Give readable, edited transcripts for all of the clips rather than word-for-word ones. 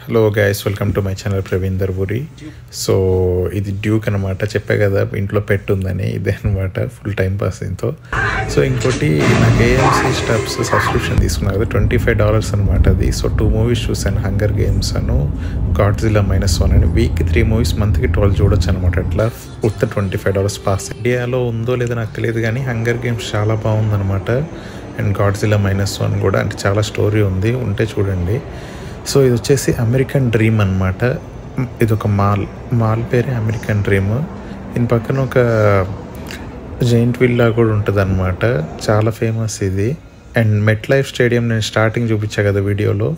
Hello guys, welcome to my channel Pravinder ఊరి. So ఇది Duke అనమాట. చెప్పే కదా ఇంట్లో పెట్టుందని, ఇదే అనమాట ఫుల్ టైం పాస్ దీంతో. సో ఇంకోటి నాకు ఏఎంసీ స్టబ్స్ సబ్స్క్రిప్షన్ తీసుకున్నా కదా, $25 అనమాట అది. సో 2 మూవీస్ చూసాను, హంగర్ గేమ్స్ అను గాడ్జిల్లా -1 అని. వీక్కి 3 మూవీస్, మంత్కి 12 చూడొచ్చు అనమాట. అట్లా ఉత్త $25 పాస్. ఇండియాలో ఉందో లేదో నాకు తెలియదు కానీ హంగర్ గేమ్స్ చాలా బాగుందనమాట. అండ్ గాడ్జిల్లా -1 కూడా, అంటే చాలా స్టోరీ ఉంది, ఉంటే చూడండి. సో ఇది వచ్చేసి అమెరికన్ డ్రీమ్ అనమాట. ఇది ఒక మాల్ పేరే అమెరికన్ డ్రీమ్. దీని పక్కన ఒక జైంట్ విల్లా కూడా ఉంటుంది అనమాట. చాలా ఫేమస్ ఇది. అండ్ మెట్ లైఫ్ స్టేడియం నేను స్టార్టింగ్ చూపించా కదా వీడియోలో.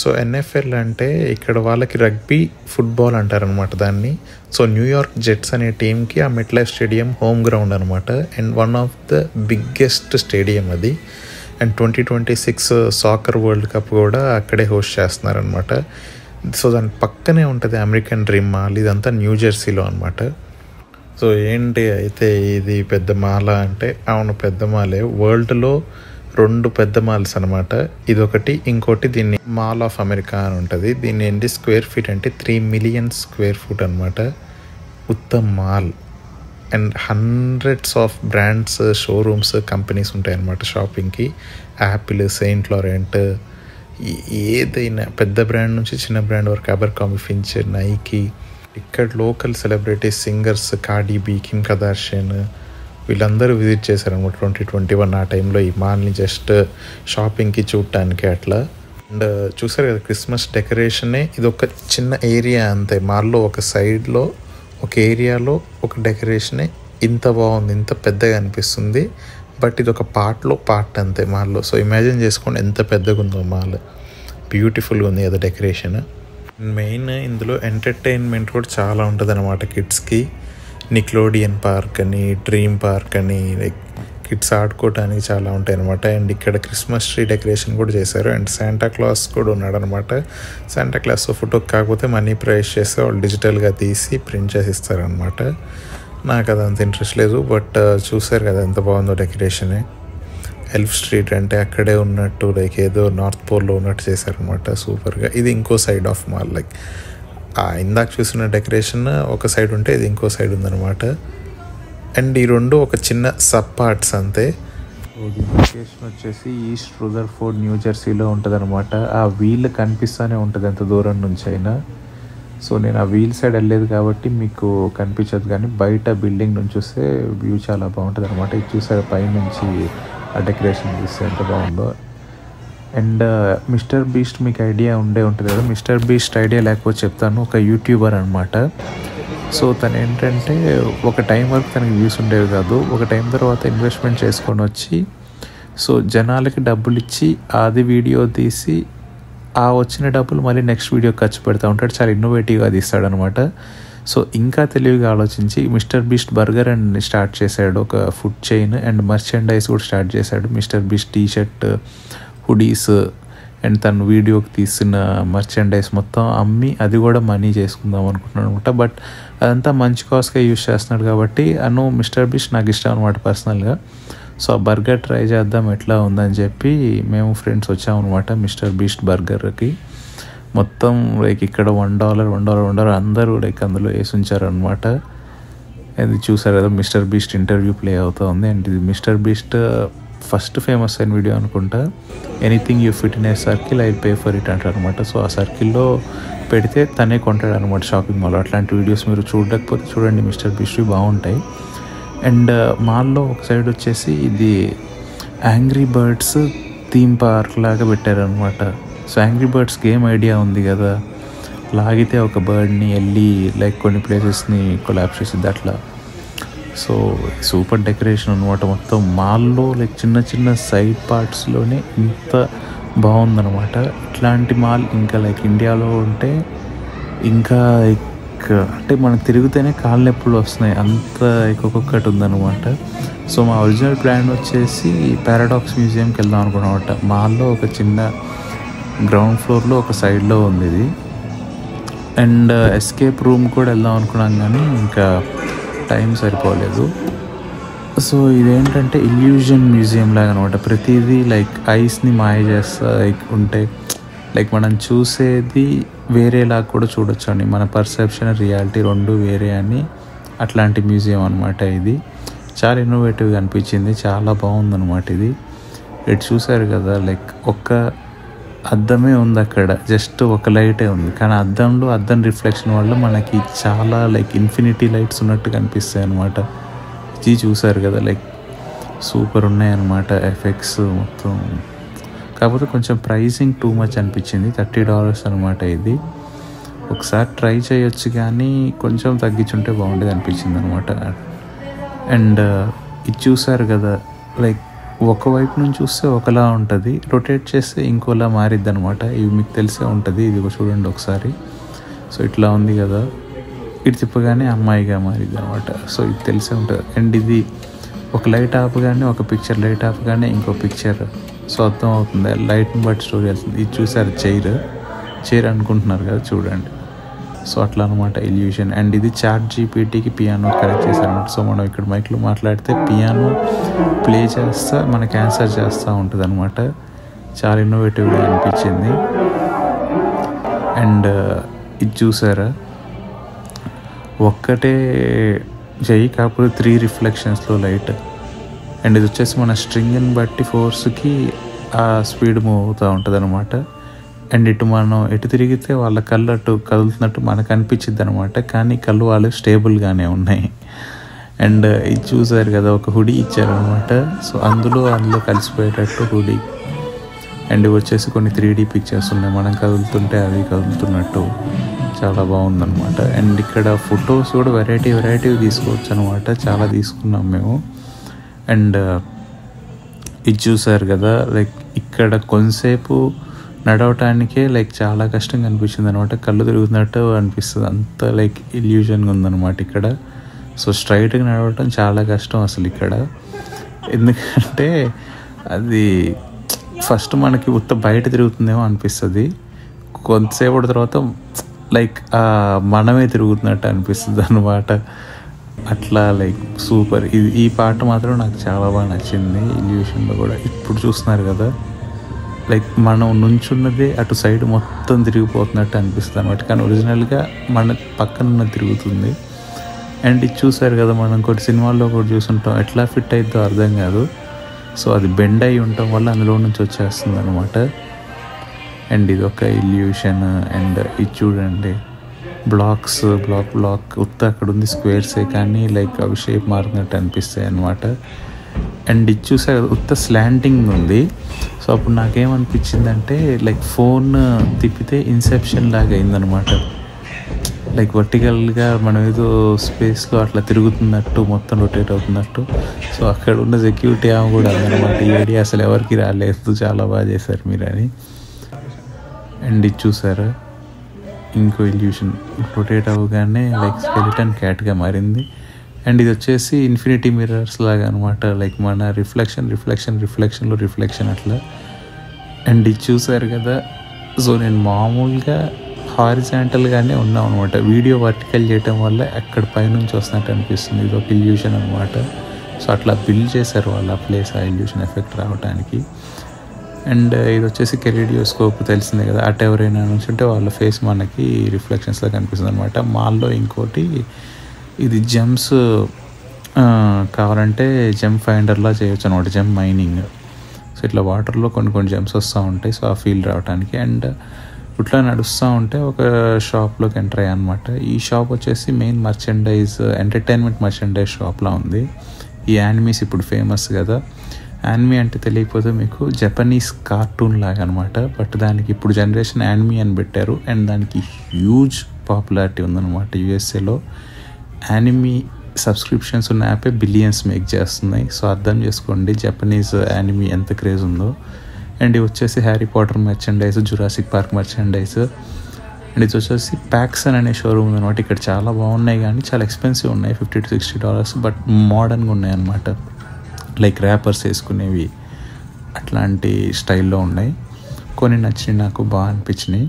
సో NFL అంటే ఇక్కడ వాళ్ళకి రగ్బీ ఫుట్బాల్ అంటారనమాట దాన్ని. సో న్యూయార్క్ జెట్స్ అనే టీంకి ఆ Met Life stadium home ground అనమాట. And one of the biggest stadium అది. అండ్ 2026 సాకర్ వరల్డ్ కప్ కూడా అక్కడే హోస్ట్ చేస్తున్నారనమాట. సో దాని పక్కనే ఉంటుంది అమెరికన్ డ్రీమ్ మాల్. ఇదంతా న్యూ జెర్సీలో అనమాట. సో ఏంటి అయితే ఇది పెద్ద మాల అంటే, అవును పెద్ద మాలే. వరల్డ్లో 2 పెద్ద మాల్స్ అనమాట. ఇదొకటి, ఇంకోటి దీన్ని మాల్ ఆఫ్ అమెరికా అని ఉంటుంది. దీన్ని ఎన్ని స్క్వేర్ ఫీట్ అంటే 3 మిలియన్ స్క్వేర్ ఫీట్ అనమాట. ఉత్తమ mall. And hundreds of brands, showrooms, companies ఉంటాయన్నమాట షాపింగ్కి. యాపిల్, సెయింట్ లారెంట్, ఏదైనా పెద్ద బ్రాండ్ నుంచి చిన్న బ్రాండ్ వరకు, అబర్కామి ఫించ్, నైకీ. ఇక్కడ local celebrities, singers, Cardi B, Kim Kardashian, వీళ్ళందరూ విజిట్ చేశారనమాట 2021 ఆ టైంలో ఈ మాల్ని, జస్ట్ షాపింగ్కి చూడటానికి అట్లా. అండ్ చూసారు కదా క్రిస్మస్ డెకరేషనే. ఇది ఒక చిన్న ఏరియా అంతే మాల్లో. ఒక సైడ్లో ఒక ఏరియాలో ఒక డెకరేషనే ఇంత బాగుంది, ఇంత పెద్దగా అనిపిస్తుంది. బట్ ఇది ఒక పార్ట్ అంతే మాల్లో. సో ఇమాజిన్ చేసుకోండి ఎంత పెద్దగా ఉందో మాల్. బ్యూటిఫుల్గా ఉంది కదా డెకరేషన్. మెయిన్ ఇందులో ఎంటర్టైన్మెంట్ కూడా చాలా ఉంటుంది అనమాట కిడ్స్కి. నిక్లోడియన్ పార్క్ అని, డ్రీమ్ పార్క్ అని, లైక్ కిడ్స్ ఆడుకోవడానికి చాలా ఉంటాయి అనమాట. అండ్ ఇక్కడ క్రిస్మస్ ట్రీ డెకరేషన్ కూడా చేశారు. అండ్ శాంటా క్లాస్ కూడా ఉన్నాడు అనమాట. శాంటా క్లాస్ ఫోటో కాకపోతే మనీ ప్రైస్ చేస్తే వాళ్ళు డిజిటల్గా తీసి ప్రింట్ చేసి ఇస్తారనమాట. నాకు అదంత ఇంట్రెస్ట్ లేదు, బట్ చూసారు కదా ఎంత బాగుందో డెకరేషన్. ఎల్ఫ్ స్ట్రీట్ అంటే అక్కడే ఉన్నట్టు, లైక్ ఏదో నార్త్ పోల్లో ఉన్నట్టు చేశారనమాట సూపర్గా. ఇది ఇంకో సైడ్ ఆఫ్ మాల్. లైక్ ఇందాక చూసిన డెకరేషన్ ఒక సైడ్ ఉంటే ఇది ఇంకో సైడ్ ఉందన్నమాట. అండ్ ఈ 2 ఒక చిన్న సబ్ పార్ట్స్ అంతే. ఇది లొకేషన్ వచ్చేసి ఈస్ట్ రుదర్ఫోర్డ్, న్యూ జెర్సీలో ఉంటుంది అనమాట. ఆ వీల్ కనిపిస్తూనే ఉంటుంది ఎంత దూరం నుంచి అయినా. సో నేను ఆ వీల్ సైడ్ వెళ్ళలేదు కాబట్టి మీకు కనిపించదు, కానీ బయట బిల్డింగ్ నుంచి చూస్తే వ్యూ చాలా బాగుంటుంది అనమాట. ఇది చూసారు పైనుంచి ఆ డెకరేషన్ చూస్తే ఎంత బాగుందో. అండ్ మిస్టర్ బీస్ట్ మీకు ఐడియా ఉంటుంది కదా. మిస్టర్ బీస్ట్ ఐడియా లేకపోతే చెప్తాను. ఒక యూట్యూబర్ అనమాట. సో తను ఏంటంటే ఒక టైం వరకు తనకి వ్యూస్ ఉండేవి కాదు. ఒక టైం తర్వాత ఇన్వెస్ట్మెంట్ చేసుకొని వచ్చి, సో జనాలకి డబ్బులు ఇచ్చి అది వీడియో తీసి ఆ వచ్చిన డబ్బులు మళ్ళీ నెక్స్ట్ వీడియో ఖర్చు పెడతా ఉంటాడు. చాలా ఇన్నోవేటివ్గా తీస్తాడనమాట. సో ఇంకా తెలివిగా ఆలోచించి మిస్టర్ బీస్ట్ బర్గర్ అని స్టార్ట్ చేశాడు, ఒక ఫుడ్ చైన్. అండ్ మర్చెండైజ్ కూడా స్టార్ట్ చేశాడు. Mister Beast t-shirt, hoodies, and తను వీడియోకి తీసిన మర్చెండైజ్ మొత్తం అమ్మి అది కూడా మనీ చేసుకుందాం అనుకుంటున్నాడు అనమాట. బట్ అదంతా మంచి కాస్ట్గా యూజ్ చేస్తున్నాడు కాబట్టి మిస్టర్ బీస్ట్ నాకు ఇష్టం అనమాట పర్సనల్గా. సో ఆ బర్గర్ ట్రై చేద్దాం ఎట్లా ఉందని చెప్పి మేము ఫ్రెండ్స్ వచ్చామన్నమాట మిస్టర్ బీస్ట్ బర్గర్కి. మొత్తం లైక్ ఇక్కడ $1 అందరూ లైక్ అందులో వేసి ఉంచారనమాట. అది చూసారు కదా మిస్టర్ బీస్ట్ ఇంటర్వ్యూ ప్లే అవుతూ ఉంది. అండ్ ఇది మిస్టర్ బీస్ట్ ఫస్ట్ ఫేమస్ అయిన వీడియో అనుకుంటా. Anything you fit in a circle, I pay for it అంటారు అనమాట. సో ఆ సర్కిల్లో పెడితే తనే కొంటాడు అనమాట షాపింగ్ మాల్. అట్లాంటి వీడియోస్ మీరు చూడకపోతే చూడండి, మిస్టర్ బీస్ట్ బాగుంటాయి. అండ్ మాల్లో ఒక సైడ్ వచ్చేసి ఇది యాంగ్రీ బర్డ్స్ థీమ్ పార్క్ లాగా పెట్టారనమాట. So angry birds game idea ఉంది కదా, లాగితే ఒక బర్డ్ని వెళ్ళి లైక్ కొన్ని ప్లేసెస్ని కొలాప్స్ చేసిద్ది అట్లా. సో సూపర్ డెకరేషన్ అనమాట మొత్తం మాల్లో. లైక్ చిన్న సైడ్ పార్ట్స్లోనే ఇంత బాగుందనమాట. ఇట్లాంటి మాల్ ఇంకా లైక్ ఇండియాలో ఉంటే ఇంకా అంటే మనకు తిరిగితేనే కాళ్ళ నొప్పులు వస్తున్నాయి, అంత ఒక్కొక్కటి ఉందన్నమాట. సో మా ఒరిజినల్ ప్లాన్ వచ్చేసి పారాడాక్స్ మ్యూజియంకి వెళ్దాం అనుకున్నామన్నమాట. మాల్లో ఒక చిన్న గ్రౌండ్ ఫ్లోర్లో ఒక సైడ్లో ఉంది ఇది. అండ్ ఎస్కేప్ రూమ్ కూడా వెళ్దాం అనుకున్నాం కానీ ఇంకా టైం సరిపోలేదు. సో ఇదేంటంటే ఇల్యూజన్ మ్యూజియం లాగా అనమాట. ప్రతిదీ లైక్ ఐస్ని మాయ చేస్తా లైక్ ఉంటే లైక్ మనం చూసేది వేరేలా కూడా చూడొచ్చు అండి. మన పర్సెప్షన్ రియాలిటీ రెండు వేరే అని అట్లాంటి మ్యూజియం అనమాట ఇది. చాలా ఇన్నోవేటివ్గా అనిపించింది, చాలా బాగుందన్నమాట ఇది. ఇటు చూసారు కదా, లైక్ ఒక్క అద్దమే ఉంది అక్కడ, జస్ట్ ఒక లైటే ఉంది, కానీ అద్దం రిఫ్లెక్షన్ వల్ల మనకి చాలా లైక్ ఇన్ఫినిటీ లైట్స్ ఉన్నట్టు కనిపిస్తాయి అనమాట. ఇది చూసారు కదా, లైక్ సూపర్ ఉన్నాయన్నమాట ఎఫెక్ట్స్ మొత్తం. కాకపోతే కొంచెం ప్రైసింగ్ టూ మచ్ అనిపించింది, $30 అనమాట ఇది. ఒకసారి ట్రై చేయొచ్చు కానీ కొంచెం తగ్గించుంటే బాగుండేది అనిపించింది అనమాట. అండ్ ఇది చూసారు కదా, లైక్ ఒకవైపు నుంచి చూస్తే ఒకలా ఉంటుంది, రొటేట్ చేస్తే ఇంకోలా మారిద్ది అనమాట. ఇవి మీకు తెలిసే ఉంటుంది, ఇది చూడండి ఒకసారి. సో ఇట్లా ఉంది కదా, ఇటు తిప్పగానే అమ్మాయిగా మారిద్ది అనమాట. సో ఇది తెలిసే ఉంటుంది. అండ్ ఇది ఒక లైట్ ఆపగానే ఒక పిక్చర్, లైట్ ఆపగానే ఇంకో పిక్చర్. సో అర్థం అవుతుంది, లైట్ని బట్టి స్టోరీ వెళ్తుంది. ఇది చూసారు చైర్ అనుకుంటున్నారు కదా, చూడండి. సో అట్లా అనమాట ఇల్యూషన్. అండ్ ఇది ChatGPTకి పియానో కనెక్ట్ చేశారనమాట. సో మనం ఇక్కడ మైక్లో మాట్లాడితే పియానో ప్లే చేస్తా మనకి ఆన్సర్ చేస్తూ ఉంటుంది అనమాట. చాలా ఇన్నోవేటివ్గా అనిపించింది. అండ్ ఇది చూసారా, ఒక్కటే చెయ్యి కాకపోతే 3 రిఫ్లెక్షన్స్లో లైట్. అండ్ ఇది వచ్చేసి మన స్ట్రింగ్ని బట్టి ఫోర్స్కి ఆ స్పీడ్ మూవ్ అవుతూ ఉంటుంది అనమాట. అండ్ మనం ఎటు తిరిగితే వాళ్ళ కళ్ళు అటు కదులుతున్నట్టు మనకు అనిపించింది అనమాట, కానీ కళ్ళు వాళ్ళు స్టేబుల్గానే ఉన్నాయి. అండ్ ఇది చూసారు కదా, ఒక హుడీ ఇచ్చారనమాట. సో అందులో కలిసిపోయేటట్టు హుడీ. అండ్ ఇవి వచ్చేసి కొన్ని 3D పిక్చర్స్ ఉన్నాయి, మనం కదులుతుంటే అవి కదులుతున్నట్టు. చాలా బాగుందన్నమాట. అండ్ ఇక్కడ ఫొటోస్ కూడా వెరైటీ తీసుకోవచ్చు అనమాట, చాలా తీసుకున్నాం మేము. అండ్ ఇది చూసారు కదా, లైక్ ఇక్కడ కొంతసేపు నడవటానికే లైక్ చాలా కష్టంగా అనిపించింది అనమాట, కళ్ళు తిరుగుతున్నట్టు అనిపిస్తుంది, అంత లైక్ ఇల్యూజన్గా ఉందన్నమాట ఇక్కడ. సో స్ట్రైట్గా నడవటం చాలా కష్టం అసలు ఇక్కడ, ఎందుకంటే అది ఫస్ట్ మనకి ఉత్త బయట తిరుగుతుందేమో అనిపిస్తుంది, కొంతసేపటి తర్వాత లైక్ మనమే తిరుగుతున్నట్టు అనిపిస్తుంది అన్నమాట. అట్లా లైక్ సూపర్. ఈ పాట మాత్రం నాకు చాలా బాగా నచ్చింది ఇల్యూషన్లో కూడా. ఇప్పుడు చూస్తున్నారు కదా, లైక్ మనం నుంచున్నదే అటు సైడ్ మొత్తం తిరిగిపోతున్నట్టు అనిపిస్తుంది అనమాట, కానీ ఒరిజినల్గా మన పక్కన తిరుగుతుంది. అండ్ ఇది చూసారు కదా, మనం కొన్ని సినిమాల్లో కూడా చూసుంటాం, ఎట్లా ఫిట్ అయిద్దో అర్థం కాదు. సో అది బెండ్ అయి ఉండటం వల్ల అందులో నుంచి వచ్చేస్తుంది అనమాట. అండ్ ఇది ఒక ఇల్యూషన్. అండ్ ఇది చూడండి, బ్లాక్ ఉత్త అక్కడ ఉంది స్క్వేర్సే, కానీ లైక్ అవి షేప్ మారినట్టు అనిపిస్తాయి అనమాట. అండ్ ఇది చూసా ఉత్త స్లాంటింగ్ ఉంది. సో అప్పుడు నాకేమనిపించిందంటే లైక్ ఫోన్ తిప్పితే ఇన్సెప్షన్ లాగా అయిందనమాట, లైక్ వర్టికల్గా మనం ఏదో స్పేస్లో అట్లా తిరుగుతున్నట్టు, మొత్తం రొటేట్ అవుతున్నట్టు. సో అక్కడ ఉన్న సెక్యూరిటీ ఆమె కూడా అందనమాట, ఈ ఐడియా అసలు ఎవరికి రాలేదు, చాలా బాగా చేశారు మీరు అని. అండ్ ఇది చూసారా, ఇంకో ఇల్యూషన్ రొటేట్ అవ్వగానే లైక్ స్కెలిటన్ క్యాట్గా మారింది. అండ్ ఇది వచ్చేసి ఇన్ఫినిటీ మిర్రర్స్ లాగా అనమాట, లైక్ మన రిఫ్లెక్షన్లో రిఫ్లెక్షన్ అట్లా. అండ్ ఇది చూసారు కదా, సో నేను మామూలుగా హారిజాంటల్గానే ఉన్నాం అనమాట, వీడియో వర్టికల్ చేయటం వల్ల అక్కడ పైనుంచి వస్తున్నట్టు అనిపిస్తుంది. ఇది ఒక ఇల్యూషన్ అనమాట. సో అట్లా బిల్డ్ చేశారు వాళ్ళు ఆ ప్లేస్, ఆ ఇల్యూషన్ ఎఫెక్ట్ రావడానికి. అండ్ ఇది వచ్చేసి కెలిడియోస్కోప్ తెలిసిందే కదా, అటు ఎవరైనా నుంచుంటే వాళ్ళ ఫేస్ మనకి రిఫ్లెక్షన్స్లో కనిపిస్తుంది అనమాట. మాల్లో ఇంకోటి ఇది జెమ్స్ కావాలంటే జెమ్ ఫైండర్లా చేయొచ్చు అనమాట, జెమ్ మైనింగ్. సో ఇట్లా వాటర్లో కొన్ని జెమ్స్ వస్తూ ఉంటాయి, సో ఆ ఫీల్ రావడానికి. అండ్ ఇట్లా నడుస్తూ ఉంటే ఒక షాప్లోకి ఎంటర్ అయ్యా అనమాట. ఈ షాప్ వచ్చేసి మెయిన్ ఎంటర్టైన్మెంట్ మర్చెండైజ్ షాప్లా ఉంది. ఈ యానిమీస్ ఇప్పుడు ఫేమస్ కదా, యానిమీ అంటే తెలియకపోతే మీకు జపనీస్ కార్టూన్ లాగా అనమాట, బట్ దానికి ఇప్పుడు జనరేషన్ యానిమీ అని పెట్టారు. అండ్ దానికి హ్యూజ్ పాపులారిటీ ఉందన్నమాట యూఎస్ఏలో. యానిమీ సబ్స్క్రిప్షన్స్ ఉన్న యాపే బిలియన్స్ మేక్ చేస్తున్నాయి. సో అర్థం చేసుకోండి జపనీస్ యానిమీ ఎంత క్రేజ్ ఉందో. అండ్ ఇది వచ్చేసి Harry Potter merchandise, Jurassic park merchandise. And ఇది వచ్చేసి ప్యాక్సన్ అనే షోరూమ్ ఉందన్నమాట. ఇక్కడ చాలా బాగున్నాయి కానీ చాలా ఎక్స్పెన్సివ్ ఉన్నాయి, $50 to $60, బట్ మోడర్న్గా ఉన్నాయి అన్నమాట, లైక్ ర్యాపర్స్ వేసుకునేవి అట్లాంటి స్టైల్లో ఉన్నాయి. కొన్ని నచ్చినాయి, నాకు బాగా అనిపించినాయి,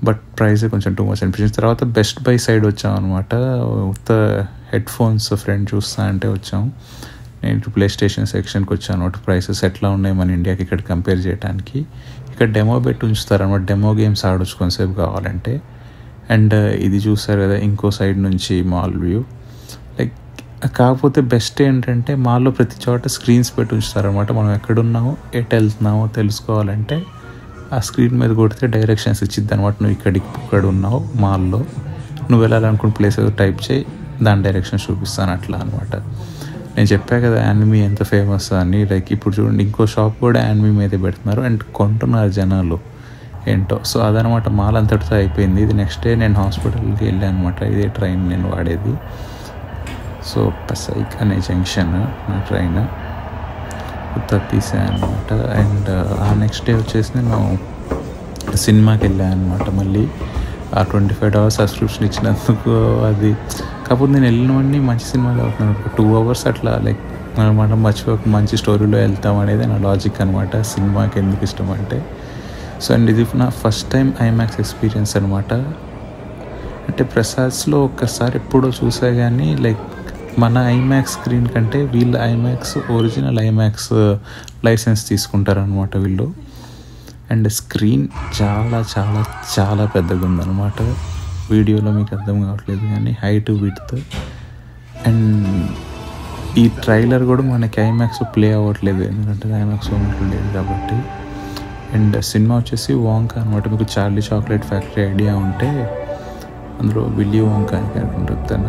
బట్ ప్రైస్ కొంచెం టూ మచ్ అనిపించింది. తర్వాత బెస్ట్ బై సైడ్ వచ్చాం అనమాట, ఉత్త హెడ్ ఫోన్స్ ఫ్రెండ్ చూస్తా అంటే వచ్చాం. నేను ప్లే స్టేషన్ సెక్షన్కి వచ్చాను అనమాట, ప్రైసెస్ ఎట్లా ఉన్నాయి మన ఇండియాకి ఇక్కడ కంపేర్ చేయడానికి. ఇక్కడ డెమో పెట్టి ఉంచుతారు అనమాట, డెమో గేమ్స్ ఆడొచ్చు కొంతసేపు కావాలంటే. అండ్ ఇది చూస్తారు కదా ఇంకో సైడ్ నుంచి మాల్ వ్యూ. లైక్ కాకపోతే బెస్ట్ ఏంటంటే మాల్లో ప్రతి చోట స్క్రీన్స్ పెట్టి ఉంచుతారు అనమాట. మనం ఎక్కడున్నామో ఎటు వెళ్తున్నామో తెలుసుకోవాలంటే ఆ స్క్రీన్ మీద కొడితే డైరెక్షన్స్ ఇచ్చిద్ది అనమాట. నువ్వు ఇక్కడ ఉన్నావు మాల్లో, నువ్వు వెళ్ళాలనుకున్న ప్లేస్ టైప్ చేయి, దాని డైరెక్షన్ చూపిస్తాను అట్లా అనమాట. నేను చెప్పా కదా యానిమీ ఎంత ఫేమస్ అని. లైక్ ఇప్పుడు చూడండి ఇంకో షాప్ కూడా యానిమీ మీదే పెడుతున్నారు అండ్ కొంటున్నారు జనాలు ఏంటో. సో అదనమాట మాల్ అంతటితో అయిపోయింది. ఇది నెక్స్ట్ డే నేను హాస్పిటల్కి వెళ్ళాను అనమాట. ఇదే ట్రైన్ నేను వాడేది. సో పసైక్ అనే జంక్షన్ నా ట్రైన్ తీసాను అనమాట. అండ్ ఆ నెక్స్ట్ డే వచ్చేసి నేను సినిమాకి వెళ్ళాను అనమాట. మళ్ళీ ఆ $25 సబ్స్క్రిప్షన్ ఇచ్చినందుకు అది. కాకపోతే నేను వెళ్ళినవన్నీ మంచి సినిమాలు అవుతున్నాను. 2 hours అట్లా లైక్ మనం మర్చిపోక మంచి స్టోరీలో వెళ్తాం అనేది నా లాజిక్ అనమాట. సినిమాకి ఎందుకు ఇష్టం అంటే సో అండ్ ఇది నా ఫస్ట్ టైం ఐమాక్స్ ఎక్స్పీరియన్స్ అనమాట. అంటే ప్రసాద్స్లో ఒక్కసారి ఎప్పుడో చూసా కానీ లైక్ మన ఐమాక్స్ స్క్రీన్ కంటే వీళ్ళు ఐమాక్స్ ఒరిజినల్ ఐమాక్స్ లైసెన్స్ తీసుకుంటారనమాట వీళ్ళు. అండ్ స్క్రీన్ చాలా చాలా చాలా పెద్దగా ఉందన్నమాట. వీడియోలో మీకు అర్థం కావట్లేదు కానీ హైట్ విడ్త్. అండ్ ఈ ట్రైలర్ కూడా మనకి ఐమాక్స్ ప్లే అవ్వట్లేదు ఎందుకంటే ఐమాక్స్ లేదు కాబట్టి. అండ్ సినిమా వచ్చేసి వాంకా అనమాట. మీకు చార్లీ చాక్లెట్ ఫ్యాక్టరీ ఐడియా ఉంటే అందులో విల్లీ వాంకా అనుకుంటారు తన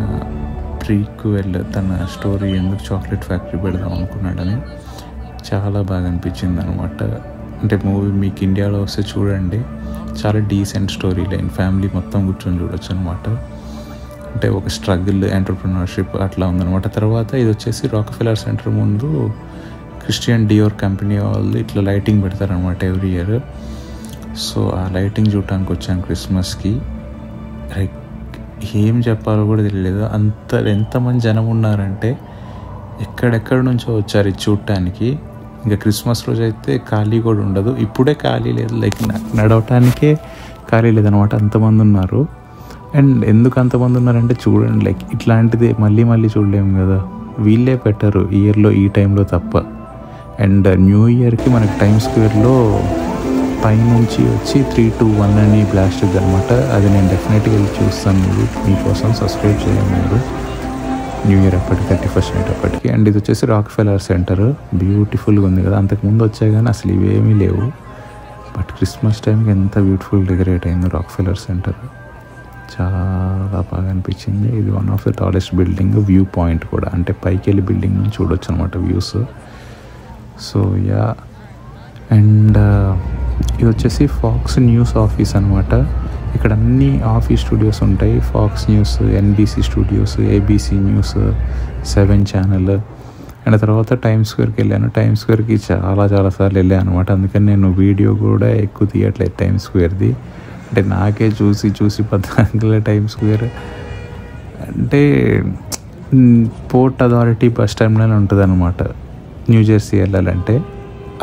ప్రీక్వెల్, తన స్టోరీ ఎందుకు చాక్లెట్ ఫ్యాక్టరీ పెడదాం అనుకున్నాడని చాలా బాగా అనిపించింది అనమాట. అంటే మూవీ మీకు ఇండియాలో వస్తే చూడండి, చాలా డీసెంట్ స్టోరీ లైన్, ఫ్యామిలీ మొత్తం కూర్చొని చూడొచ్చు అనమాట. అంటే ఒక స్ట్రగుల్ ఎంటర్ప్రినర్షిప్ అట్లా ఉందన్నమాట. తర్వాత ఇది వచ్చేసి రాక్ఫెల్లర్ సెంటర్ ముందు క్రిస్టియన్ డియోర్ కంపెనీ వాళ్ళు ఇట్లా లైటింగ్ పెడతారనమాట ఎవ్రీ ఇయర్. సో ఆ లైటింగ్ చూడటానికి వచ్చాను క్రిస్మస్కి. లైక్ ఏం చెప్పాలో కూడా తెలియలేదు, ఎంతమంది జనం ఉన్నారంటే ఎక్కడెక్కడ నుంచో వచ్చారు ఇది చూడటానికి. ఇంకా క్రిస్మస్ రోజు అయితే ఖాళీ కూడా ఉండదు. ఇప్పుడే ఖాళీ లేదు, లైక్ నడవటానికే ఖాళీ లేదనమాట, అంతమంది ఉన్నారు. అండ్ ఎందుకు అంతమంది ఉన్నారంటే చూడండి, లైక్ ఇట్లాంటిది మళ్ళీ మళ్ళీ చూడలేము కదా, వీళ్ళే పెట్టరు ఇయర్లో ఈ టైంలో తప్ప. అండ్ న్యూ ఇయర్కి మనకి టైమ్ స్క్వేర్లో పైనుంచి వచ్చి 3, 2, 1 అని బ్లాస్ట్ ఇది అనమాట. అది నేను డెఫినెట్గా వెళ్ళి చూస్తాను, మీకోసం సబ్స్క్రైబ్ చేయండి మీరు. న్యూ ఇయర్ అప్పటికి 31st నైట్ అప్పటికి. అండ్ ఇది వచ్చేసి రాక్ఫెల్లర్ సెంటర్, బ్యూటిఫుల్గా ఉంది కదా. అంతకుముందు వచ్చాయి కానీ అసలు ఇవేమీ లేవు, బట్ క్రిస్మస్ టైంకి ఎంత బ్యూటిఫుల్ డెకరేట్ అయిందో రాక్ఫెల్లర్ సెంటర్, చాలా బాగా అనిపించింది. ఇది one of the tallest building, view point కూడా, అంటే పైకి వెళ్ళి బిల్డింగ్ నుంచి చూడొచ్చు అనమాట వ్యూస్. So yeah. అండ్ ఇది వచ్చేసి ఫాక్స్ న్యూస్ ఆఫీస్ అనమాట. ఇక్కడ అన్ని ఆఫీస్ స్టూడియోస్ ఉంటాయి, Fox News, NBC studios, ABC news, 7 channel. And తర్వాత టైమ్స్ స్క్వేర్కి వెళ్ళాను. టైమ్స్ స్క్వేర్కి చాలా సార్లు వెళ్ళాను అనమాట. అందుకని నేను వీడియో కూడా ఎక్కువ తీయట్లేదు టైమ్స్ స్క్వేర్ది. అంటే నాకే చూసి పద్దాకలే టైమ్స్ స్క్వేర్ అంటే పోర్ట్ అథారిటీ బస్ టర్మినల్ ఉంటుంది అనమాట న్యూజెర్సీ వెళ్ళాలంటే,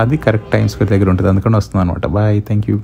అది కరెక్ట్ టైమ్స్ స్క్వేర్ దగ్గర ఉంటుంది, అందుకని వస్తుంది అనమాట. Bye, thank you.